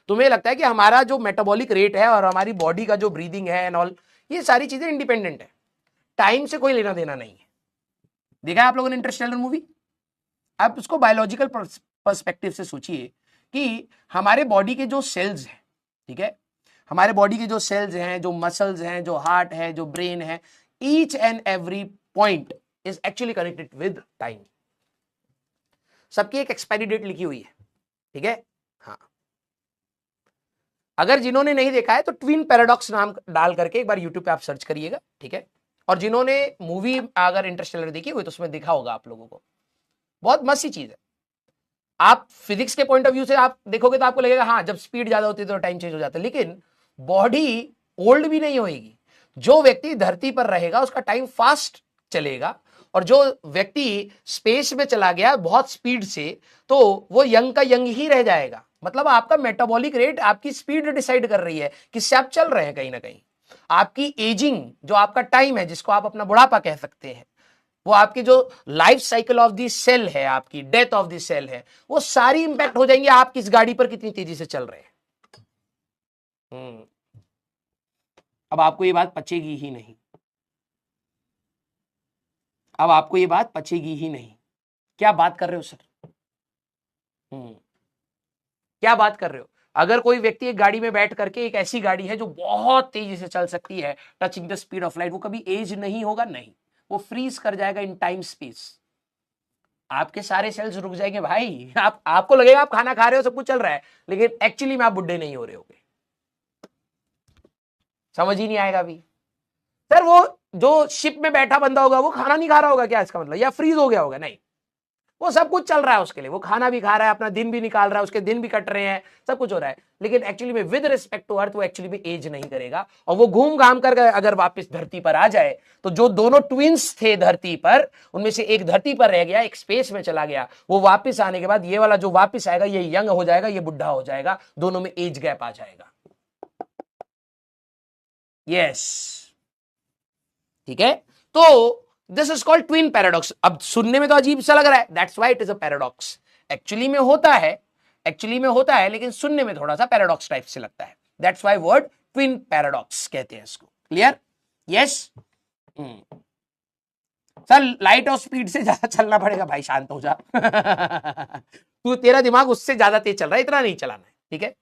तुम्हें लगता है कि हमारा जो मेटाबॉलिक रेट है और हमारी बॉडी का जो ब्रीदिंग है एंड ऑल, ये सारी चीजें इंडिपेंडेंट है, टाइम से कोई लेना देना नहीं है। देखा है आप लोगों ने इंटरस्टेलर मूवी? आप उसको बायोलॉजिकल पर्सपेक्टिव से सोचिए कि हमारे बॉडी के जो सेल्स हैं, ठीक है, हमारे बॉडी के जो सेल्स हैं, जो मसल्स हैं, जो हार्ट है, जो ब्रेन है, each and every point is actually connected with time. सबकी एक एक्सपायरी डेट लिखी हुई है, ठीक है। हाँ, अगर जिन्होंने नहीं देखा है तो ट्विन पैराडॉक्स नाम डाल करके एक बार यूट्यूब पे आप सर्च करिएगा, ठीक है। और जिन्होंने मूवी अगर इंटरस्टेलर देखी हुई तो उसमें दिखा होगा आप लोगों को, बहुत मस्त सी चीज है। आप फिजिक्स के पॉइंट ऑफ व्यू से आप देखोगे तो आपको लगेगा हाँ जब स्पीड ज्यादा होती है तो टाइम चेंज हो जाता है, लेकिन बॉडी ओल्ड भी नहीं होएगी। जो व्यक्ति धरती पर रहेगा उसका टाइम फास्ट चलेगा, और जो व्यक्ति स्पेस में चला गया बहुत स्पीड से तो वो यंग का यंग ही रह जाएगा। मतलब आपका मेटाबॉलिक रेट आपकी स्पीड डिसाइड कर रही है किससे आप चल रहे हैं। कहीं ना कहीं आपकी एजिंग, जो आपका टाइम है जिसको आप अपना बुढ़ापा कह सकते हैं, वो आपकी जो life cycle of the cell है, आपकी डेथ ऑफ दी सेल है, वो सारी इंपैक्ट हो जाएंगी आप किस गाड़ी पर कितनी तेजी से चल रहे हैं। अब आपको ये बात पचेगी ही नहीं, अब आपको ये बात पचेगी ही नहीं। क्या बात कर रहे हो सर? क्या बात कर रहे हो? अगर कोई व्यक्ति एक गाड़ी में बैठ करके, एक ऐसी गाड़ी है जो बहुत तेजी से चल सकती है, touching the speed of light, वो कभी एज नहीं होगा, नहीं, वो फ्रीज कर जाएगा इन टाइम स्पेस। आपके सारे सेल्स रुक जाएंगे भाई। आपको लगेगा आप खाना खा रहे हो, सब कुछ चल रहा है, लेकिन एक्चुअली में आप बुढ़े नहीं हो रहे होगे। समझ ही नहीं आएगा अभी। सर वो जो शिप में बैठा बंदा होगा वो खाना नहीं खा रहा होगा क्या, इसका मतलब? या फ्रीज हो गया होगा? नहीं, वो सब कुछ चल रहा है उसके लिए, वो खाना भी खा रहा है, अपना दिन भी निकाल रहा है, उसके दिन भी कट रहे हैं, सब कुछ हो रहा है, लेकिन एक्चुअली में विद रिस्पेक्ट टू अर्थ वो एक्चुअली में एज नहीं करेगा। और वो घूम घाम कर अगर वापस धरती पर आ जाए तो जो दोनों ट्विंस थे धरती पर, उनमें से एक धरती पर रह गया, एक स्पेस में चला गया, वो वापस आने के बाद ये वाला जो वापस आएगा ये यंग हो जाएगा, ये बुढ़ा हो जाएगा, दोनों में एज गैप आ जाएगा। यस, ठीक है। तो this is called twin paradox. अब सुनने में तो अजीब सा लग रहा है, that's why it is a paradox. Actually में होता है, एक्चुअली में होता है, लेकिन सुनने में थोड़ा सा पैराडॉक्स टाइप से लगता है, that's why word twin paradox कहते हैं इसको। क्लियर? यस। सर लाइट और स्पीड से ज्यादा चलना पड़ेगा भाई, शांत हो जा। तू, तेरा दिमाग उससे ज्यादा तेज चल रहा है, इतना नहीं चलाना है, ठीक है।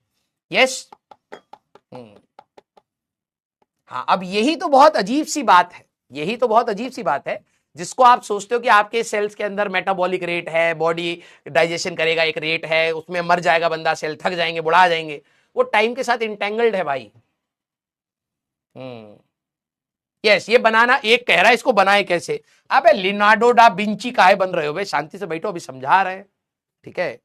यस। हाँ, अब यही तो बहुत अजीब सी बात है, यही तो बहुत अजीब सी बात है, जिसको आप सोचते हो कि आपके सेल्स के अंदर मेटाबॉलिक रेट है, बॉडी डाइजेशन करेगा एक रेट है, उसमें मर जाएगा बंदा, सेल थक जाएंगे, बुढ़ा जाएंगे, वो टाइम के साथ इंटेंगल्ड है भाई। यस, ये बनाना, एक कह रहा है इसको बनाए कैसे? अबे लिनार्डो डा विंची काहे बन रहे हो भाई, शांति से बैठो, अभी समझा रहे हैं, ठीक है।